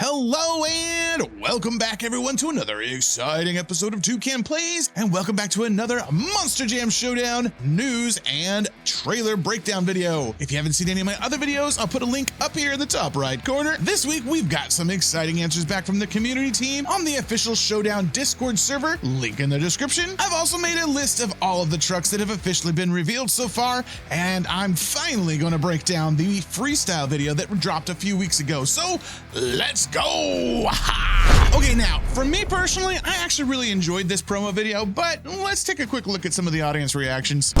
Hello and welcome back everyone to another exciting episode of ToucanPlays, and welcome back to another Monster Jam Showdown news and trailer breakdown video. If you haven't seen any of my other videos, I'll put a link up here in the top right corner. This week we've got some exciting answers back from the community team on the official Showdown Discord server, link in the description. I've also made a list of all of the trucks that have officially been revealed so far, and I'm finally going to break down the freestyle video that dropped a few weeks ago. So let's go! Okay, now, for me personally, I actually really enjoyed this promo video, but let's take a quick look at some of the audience reactions.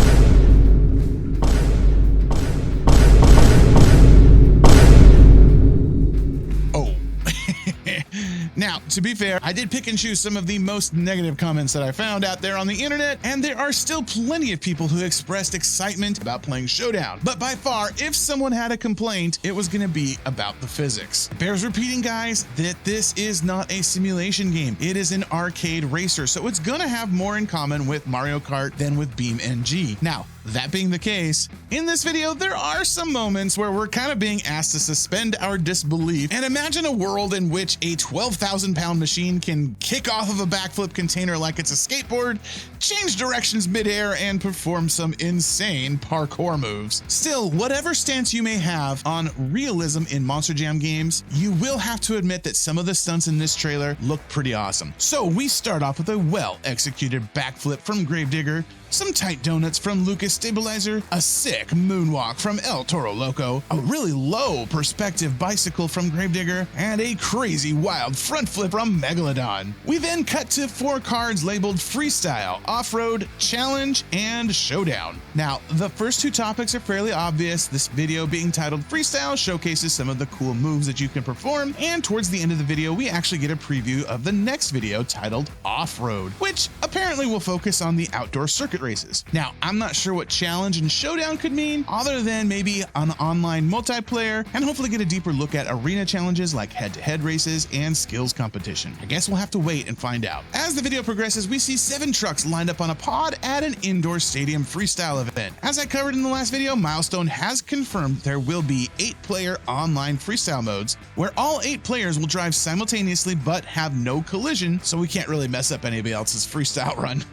Now, to be fair, I did pick and choose some of the most negative comments that I found out there on the internet, and there are still plenty of people who expressed excitement about playing Showdown. But by far, if someone had a complaint, it was going to be about the physics. It bears repeating, guys, that this is not a simulation game. It is an arcade racer, so it's going to have more in common with Mario Kart than with BeamNG. Now, that being the case, in this video, there are some moments where we're kind of being asked to suspend our disbelief and imagine a world in which a 12,000-pound machine can kick off of a backflip container like it's a skateboard, change directions midair, and perform some insane parkour moves. Still, whatever stance you may have on realism in Monster Jam games, you will have to admit that some of the stunts in this trailer look pretty awesome. So we start off with a well-executed backflip from Gravedigger, some tight donuts from Lucas Stabilizer, a sick moonwalk from El Toro Loco, a really low perspective bicycle from Gravedigger, and a crazy wild front flip from Megalodon. We then cut to 4 cards labeled Freestyle, Off-Road, Challenge, and Showdown. Now, the first 2 topics are fairly obvious. This video being titled Freestyle showcases some of the cool moves that you can perform, and towards the end of the video, we actually get a preview of the next video titled Off-Road, which apparently will focus on the outdoor circuit races. Now, I'm not sure what Challenge and Showdown could mean, other than maybe an online multiplayer, and hopefully get a deeper look at arena challenges like head-to-head races and skills competition. I guess we'll have to wait and find out. As the video progresses, we see 7 trucks lined up on a pod at an indoor stadium freestyle event. As I covered in the last video, Milestone has confirmed there will be 8-player online freestyle modes, where all 8 players will drive simultaneously but have no collision, so we can't really mess up anybody else's freestyle run.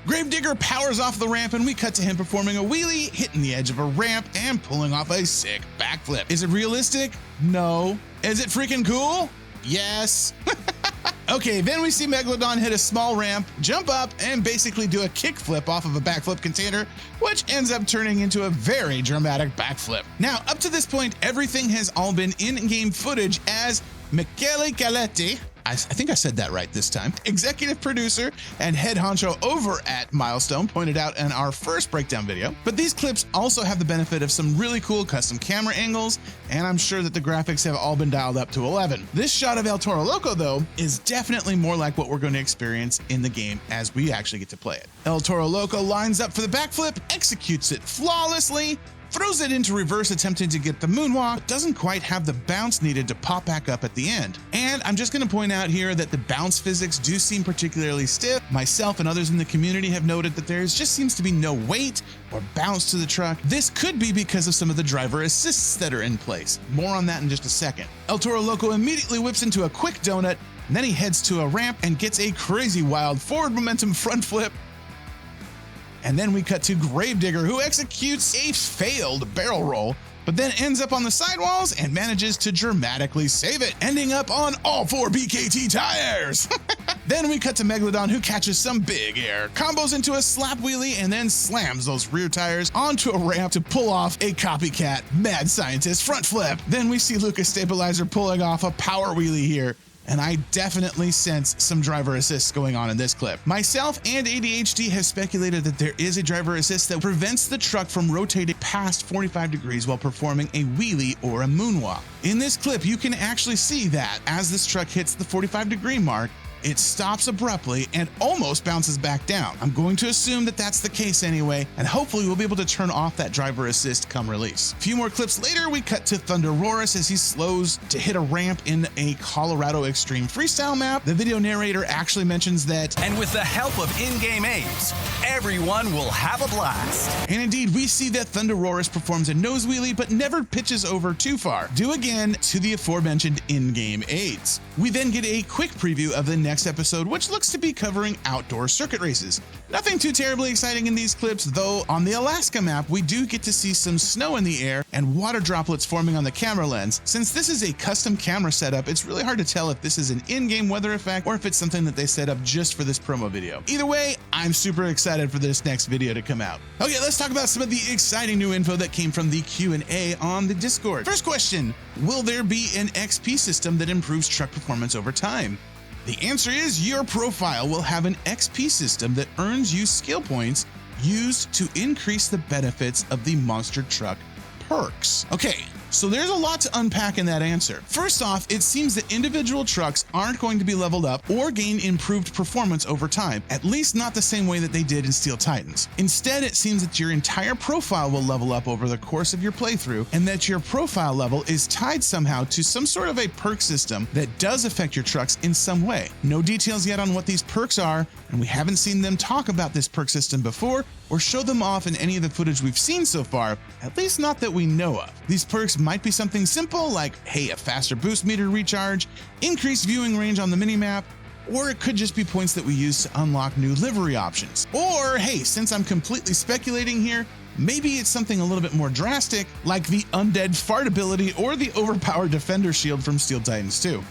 Gravedigger powers off the ramp, and we cut to him performing a wheelie, hitting the edge of a ramp, and pulling off a sick backflip. Is it realistic? No. Is it freaking cool? Yes. Okay, then we see Megalodon hit a small ramp, jump up, and basically do a kickflip off of a backflip container, which ends up turning into a very dramatic backflip. Now, up to this point, everything has all been in-game footage, as Michele Galetti, I think I said that right this time, executive producer and head honcho over at Milestone, pointed out in our first breakdown video. But these clips also have the benefit of some really cool custom camera angles, and I'm sure that the graphics have all been dialed up to 11. This shot of El Toro Loco, though, is definitely more like what we're going to experience in the game as we actually get to play it. El Toro Loco lines up for the backflip, executes it flawlessly, throws it into reverse attempting to get the moonwalk, but doesn't quite have the bounce needed to pop back up at the end. And I'm just going to point out here that the bounce physics do seem particularly stiff. Myself and others in the community have noted that there just seems to be no weight or bounce to the truck. This could be because of some of the driver assists that are in place. More on that in just a second. El Toro Loco immediately whips into a quick donut, and then he heads to a ramp and gets a crazy wild forward momentum front flip. And then we cut to Gravedigger, who executes a failed barrel roll, but then ends up on the sidewalls and manages to dramatically save it, ending up on all 4 BKT tires. Then we cut to Megalodon, who catches some big air, combos into a slap wheelie, and then slams those rear tires onto a ramp to pull off a copycat mad scientist front flip. Then we see Lucas Stabilizer pulling off a power wheelie here, and I definitely sense some driver assists going on in this clip. Myself and ADHD have speculated that there is a driver assist that prevents the truck from rotating past 45 degrees while performing a wheelie or a moonwalk. In this clip, you can actually see that as this truck hits the 45-degree mark, it stops abruptly and almost bounces back down. I'm going to assume that that's the case anyway, and hopefully we'll be able to turn off that driver assist come release. A few more clips later, we cut to Thunderoris as he slows to hit a ramp in a Colorado Extreme Freestyle map. The video narrator actually mentions that, and with the help of in-game aids, everyone will have a blast. And indeed, we see that Thunderoris performs a nose wheelie but never pitches over too far, due again to the aforementioned in-game aids. We then get a quick preview of the next episode, which looks to be covering outdoor circuit races. Nothing too terribly exciting in these clips, though on the Alaska map, we do get to see some snow in the air and water droplets forming on the camera lens. Since this is a custom camera setup, it's really hard to tell if this is an in-game weather effect or if it's something that they set up just for this promo video. Either way, I'm super excited for this next video to come out. Okay, let's talk about some of the exciting new info that came from the Q&A on the Discord. First question, will there be an XP system that improves truck performance over time? The answer is your profile will have an XP system that earns you skill points used to increase the benefits of the Monster Truck perks. Okay, so there's a lot to unpack in that answer. First off, it seems that individual trucks aren't going to be leveled up or gain improved performance over time, at least not the same way that they did in Steel Titans. Instead, it seems that your entire profile will level up over the course of your playthrough, and that your profile level is tied somehow to some sort of a perk system that does affect your trucks in some way. No details yet on what these perks are, and we haven't seen them talk about this perk system before or show them off in any of the footage we've seen so far, at least not that we know of. These perks might be something simple like, hey, a faster boost meter recharge, increased viewing range on the minimap, or it could just be points that we use to unlock new livery options. Or hey, since I'm completely speculating here, maybe it's something a little bit more drastic, like the undead fart ability or the overpowered defender shield from Steel Titans 2.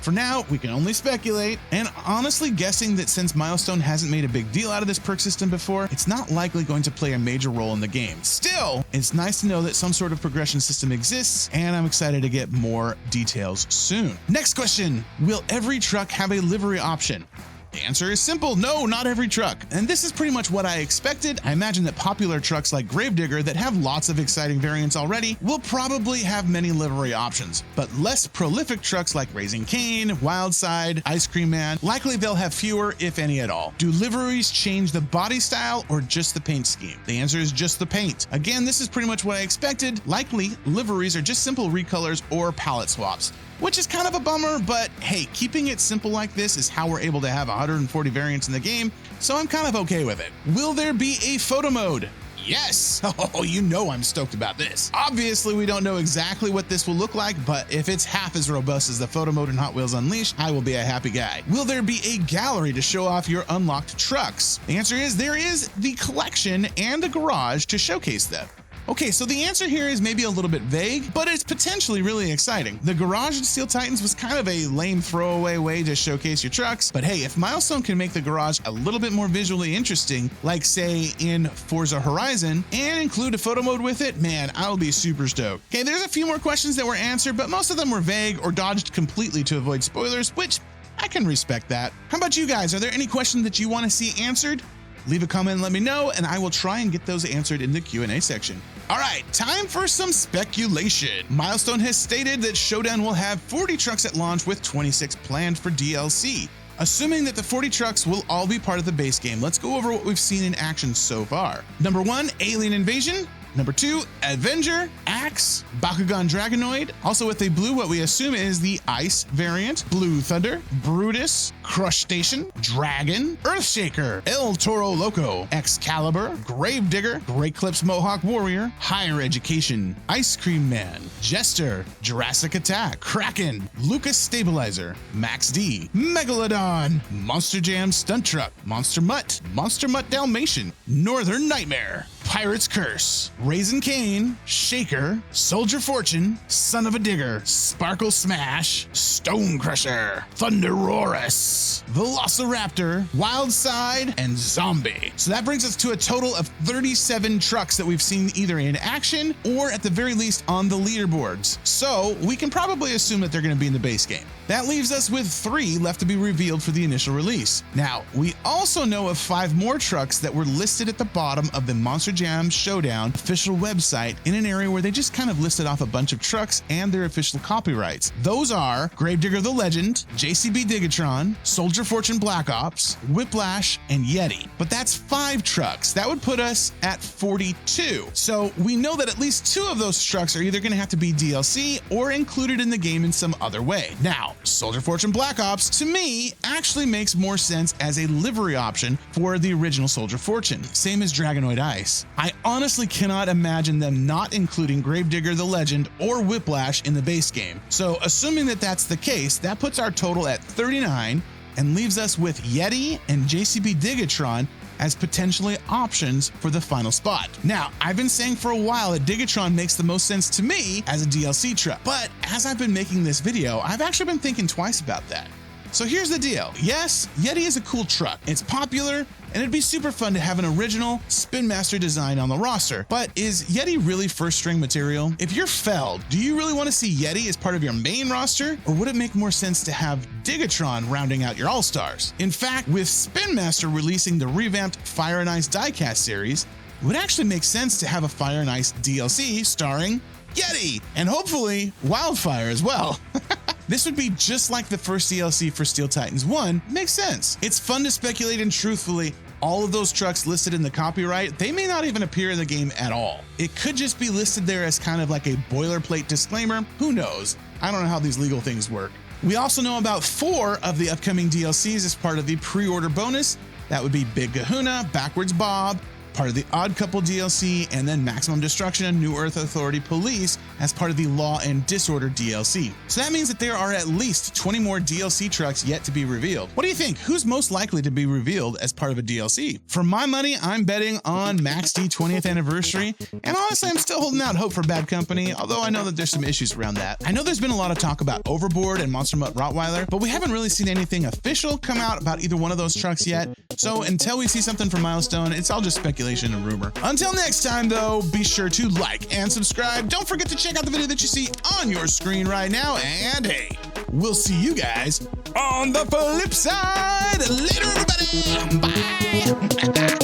For now, we can only speculate, and honestly guessing that since Milestone hasn't made a big deal out of this perk system before, it's not likely going to play a major role in the game. Still, it's nice to know that some sort of progression system exists, and I'm excited to get more details soon. Next question, will every truck have a livery option? The answer is simple, no, not every truck. And this is pretty much what I expected. I imagine that popular trucks like Gravedigger that have lots of exciting variants already will probably have many livery options, but less prolific trucks like Raising Cane, Wildside, Ice Cream Man, likely they'll have fewer, if any at all. Do liveries change the body style or just the paint scheme? The answer is just the paint. Again, this is pretty much what I expected. Likely, liveries are just simple recolors or palette swaps, which is kind of a bummer, but hey, keeping it simple like this is how we're able to have 140 variants in the game, so I'm kind of okay with it. Will there be a photo mode? Yes! Oh, you know I'm stoked about this. Obviously, we don't know exactly what this will look like, but if it's half as robust as the photo mode in Hot Wheels Unleashed, I will be a happy guy. Will there be a gallery to show off your unlocked trucks? The answer is there is the collection and a garage to showcase them. Okay, so the answer here is maybe a little bit vague, but it's potentially really exciting. The garage in Steel Titans was kind of a lame throwaway way to showcase your trucks, but hey, if Milestone can make the garage a little bit more visually interesting, like say in Forza Horizon, and include a photo mode with it, man, I'll be super stoked. Okay, there's a few more questions that were answered, but most of them were vague or dodged completely to avoid spoilers, which I can respect that. How about you guys? Are there any questions that you want to see answered? Leave a comment and let me know, and I will try and get those answered in the Q&A section. All right, time for some speculation. Milestone has stated that Showdown will have 40 trucks at launch with 26 planned for DLC. Assuming that the 40 trucks will all be part of the base game, let's go over what we've seen in action so far. Number 1, Alien Invasion. Number 2, Avenger, Axe, Bakugan Dragonoid, also with a blue, what we assume is the Ice variant, Blue Thunder, Brutus, Crushstation, Dragon, Earthshaker, El Toro Loco, Excalibur, Gravedigger, Great Clips Mohawk Warrior, Higher Education, Ice Cream Man, Jester, Jurassic Attack, Kraken, Lucas Stabilizer, Max D, Megalodon, Monster Jam Stunt Truck, Monster Mutt Dalmatian, Northern Nightmare, Pirate's Curse, Raisin Cane, Shaker, Soldier Fortune, Son of a Digger, Sparkle Smash, Stone Crusher, Thunderoris, Velociraptor, Wildside, and Zombie. So that brings us to a total of 37 trucks that we've seen either in action or at the very least on the leaderboards. So we can probably assume that they're going to be in the base game. That leaves us with 3 left to be revealed for the initial release. Now, we also know of 5 more trucks that were listed at the bottom of the Monster Jam Showdown official website in an area where they just kind of listed off a bunch of trucks and their official copyrights. Those are Gravedigger the Legend, JCB Digatron, Soldier Soldier Fortune Black Ops, Whiplash, and Yeti. But that's 5 trucks. That would put us at 42. So we know that at least 2 of those trucks are either going to have to be DLC or included in the game in some other way. Now, Soldier Fortune Black Ops, to me, actually makes more sense as a livery option for the original Soldier Fortune, same as Dragonoid Ice. I honestly cannot imagine them not including Gravedigger the Legend or Whiplash in the base game. So assuming that that's the case, that puts our total at 39 and leaves us with Yeti and JCB Digatron as potentially options for the final spot. Now, I've been saying for a while that Digatron makes the most sense to me as a DLC truck, but as I've been making this video, I've actually been thinking twice about that. So here's the deal. Yes, Yeti is a cool truck. It's popular, and it'd be super fun to have an original Spin Master design on the roster. But is Yeti really first string material? If you're Feld, do you really want to see Yeti as part of your main roster? Or would it make more sense to have Digatron rounding out your all-stars? In fact, with Spin Master releasing the revamped Fire and Ice diecast series, it would actually make sense to have a Fire and Ice DLC starring Yeti, and hopefully Wildfire as well. This would be just like the first DLC for Steel Titans 1. Makes sense. It's fun to speculate, and truthfully, all of those trucks listed in the copyright, they may not even appear in the game at all. It could just be listed there as kind of like a boilerplate disclaimer. Who knows? I don't know how these legal things work. We also know about 4 of the upcoming DLCs as part of the pre-order bonus. That would be Big Kahuna, Backwards Bob, part of the Odd Couple DLC, and then Maximum Destruction and New Earth Authority Police as part of the Law and Disorder DLC. So that means that there are at least 20 more DLC trucks yet to be revealed. What do you think? Who's most likely to be revealed as part of a DLC? For my money, I'm betting on Max D 20th Anniversary, and honestly, I'm still holding out hope for Bad Company, although I know that there's some issues around that. I know there's been a lot of talk about Overboard and Monster Mutt Rottweiler, but we haven't really seen anything official come out about either one of those trucks yet. So until we see something from Milestone, it's all just speculation and rumor. Until next time, though, be sure to like and subscribe. Don't forget to check out the video that you see on your screen right now. And hey, we'll see you guys on the flip side. Later, everybody. Bye.